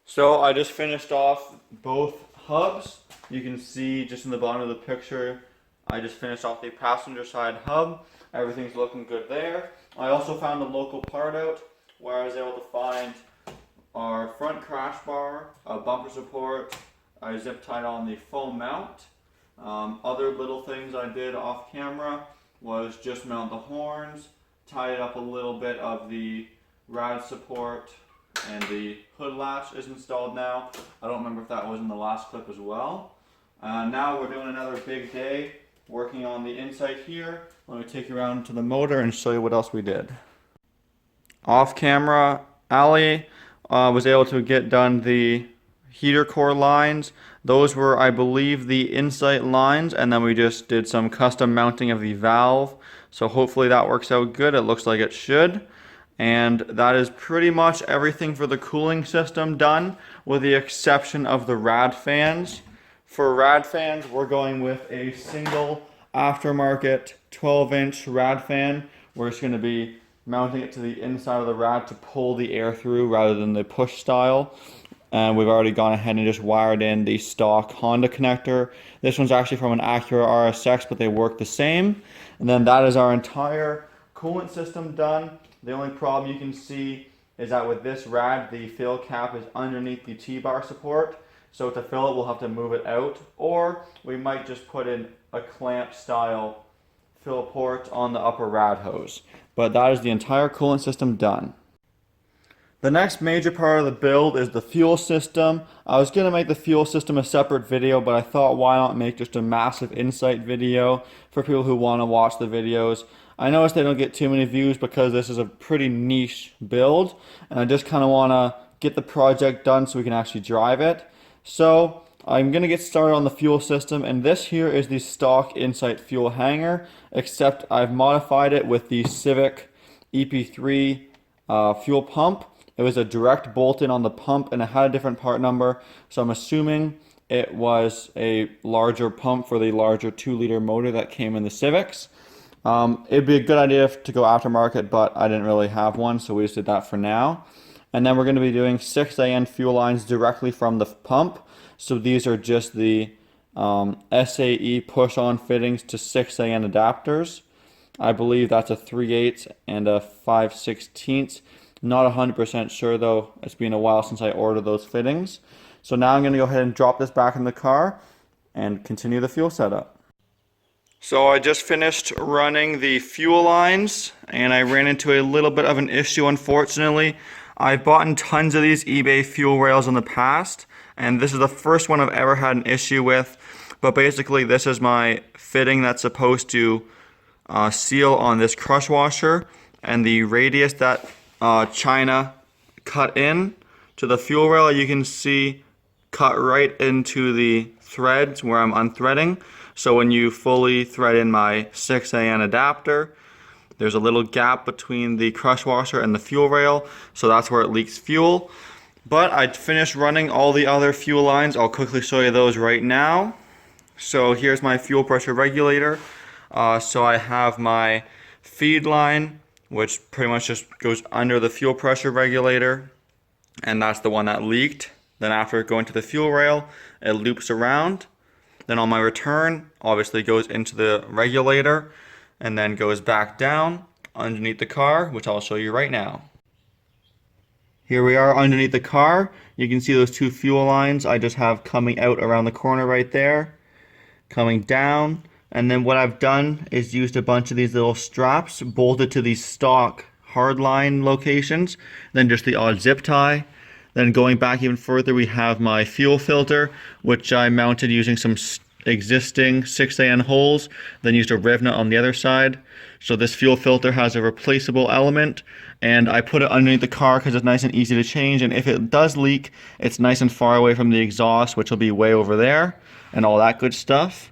So I just finished off both hubs. You can see just in the bottom of the picture, I just finished off the passenger side hub. Everything's looking good there. I also found a local part out where I was able to find our front crash bar, a bumper support. I zip tied on the foam mount. Other little things I did off camera was just mount the horns, tied up a little bit of the rad support, and the hood latch is installed now. I don't remember if that was in the last clip as well. Now we're doing another big day working on the Insight here. Let me take you around to the motor and show you what else we did. Off camera, Ali was able to get done the heater core lines. Those were, I believe, the Insight lines, and then we just did some custom mounting of the valve. So hopefully that works out good. It looks like it should. And that is pretty much everything for the cooling system done, with the exception of the Rad Fans. For Rad Fans, we're going with a single aftermarket 12-inch Rad Fan. We're just going to be mounting it to the inside of the rad to pull the air through rather than the push style. And we've already gone ahead and just wired in the stock Honda connector. This one's actually from an Acura RSX, but they work the same. And then that is our entire coolant system done. The only problem you can see is that with this rad, the fill cap is underneath the T-bar support. So to fill it, we'll have to move it out, or we might just put in a clamp style fill port on the upper rad hose. But that is the entire coolant system done. The next major part of the build is the fuel system. I was going to make the fuel system a separate video, but I thought why not make just a massive Insight video for people who want to watch the videos. I noticed they don't get too many views because this is a pretty niche build, and I just kind of want to get the project done so we can actually drive it. So I'm going to get started on the fuel system, and this here is the stock Insight fuel hanger, except I've modified it with the Civic EP3 fuel pump. It was a direct bolt-in on the pump, and it had a different part number, so I'm assuming it was a larger pump for the larger 2-liter motor that came in the Civics. It'd be a good idea to go aftermarket, but I didn't really have one, so we just did that for now. And then we're going to be doing 6AN fuel lines directly from the pump. So these are just the SAE push-on fittings to 6AN adapters. I believe that's a 3/8 and a 5/16. Not 100% sure though. It's been a while since I ordered those fittings. So now I'm going to go ahead and drop this back in the car and continue the fuel setup. So I just finished running the fuel lines, and I ran into a little bit of an issue, unfortunately. I've bought tons of these eBay fuel rails in the past, and this is the first one I've ever had an issue with. But basically this is my fitting that's supposed to seal on this crush washer, and the radius that China cut in to the fuel rail, you can see cut right into the threads where I'm unthreading. So when you fully thread in my 6AN adapter, there's a little gap between the crush washer and the fuel rail, so that's where it leaks fuel. But I finished running all the other fuel lines. I'll quickly show you those right now. So here's my fuel pressure regulator. So I have my feed line, which pretty much just goes under the fuel pressure regulator, and that's the one that leaked. Then after going to the fuel rail, it loops around. Then on my return, obviously goes into the regulator and then goes back down underneath the car, which I'll show you right now. Here we are underneath the car. You can see those two fuel lines I just have coming out around the corner right there, coming down. And then what I've done is used a bunch of these little straps bolted to these stock hardline locations, then just the odd zip tie. Then going back even further, we have my fuel filter, which I mounted using some existing 6AN holes, then used a rev nut on the other side. So this fuel filter has a replaceable element, and I put it underneath the car because it's nice and easy to change, and if it does leak, it's nice and far away from the exhaust, which will be way over there, and all that good stuff.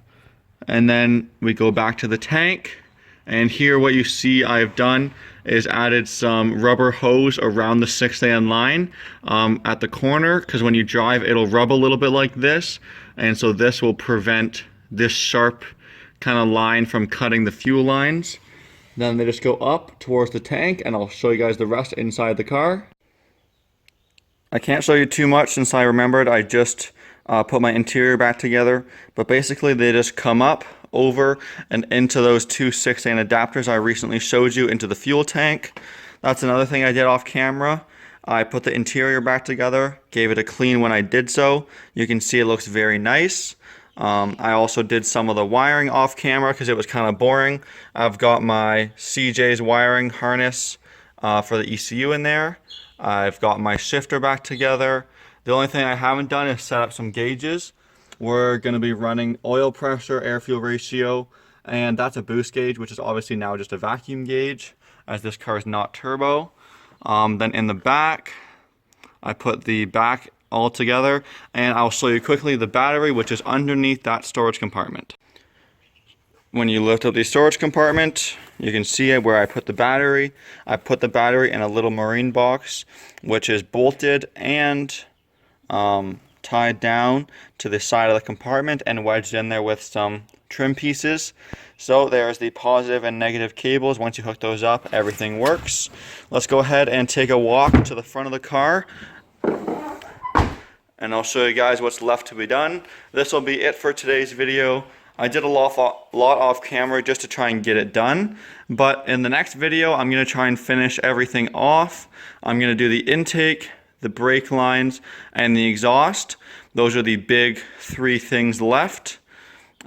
And then we go back to the tank, and here what you see I've done is added some rubber hose around the 6AN line at the corner, because when you drive it'll rub a little bit like this, and so this will prevent this sharp kind of line from cutting the fuel lines. Then they just go up towards the tank, and I'll show you guys the rest inside the car. I can't show you too much since I remembered I just put my interior back together, but basically they just come up, over, and into those two 6-in adapters I recently showed you into the fuel tank. That's another thing I did off camera. I put the interior back together, gave it a clean when I did so. You can see it looks very nice. I also did some of the wiring off camera because it was kind of boring. I've got my CJ's wiring harness for the ECU in there. I've got my shifter back together. The only thing I haven't done is set up some gauges. We're going to be running oil pressure, air-fuel ratio, and that's a boost gauge, which is obviously now just a vacuum gauge, as this car is not turbo. Then in the back, I put the back all together, and I'll show you quickly the battery, which is underneath that storage compartment. When you lift up the storage compartment, you can see it where I put the battery. I put the battery in a little marine box, which is bolted and tied down to the side of the compartment and wedged in there with some trim pieces. So there's the positive and negative cables. Once you hook those up, everything works. Let's go ahead and take a walk to the front of the car, and I'll show you guys what's left to be done. This will be it for today's video. I did a lot off camera just to try and get it done, but in the next video I'm going to try and finish everything off. I'm going to do the intake, the brake lines, and the exhaust. Those are the big 3 things left.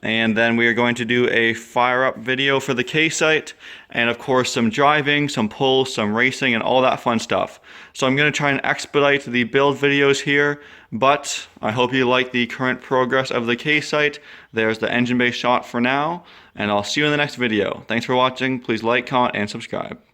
And then we are going to do a fire up video for the K-Sight, and of course some driving, some pulls, some racing, and all that fun stuff. So I'm going to try and expedite the build videos here, but I hope you like the current progress of the K-Sight. There's the engine bay shot for now, and I'll see you in the next video. Thanks for watching. Please like, comment, and subscribe.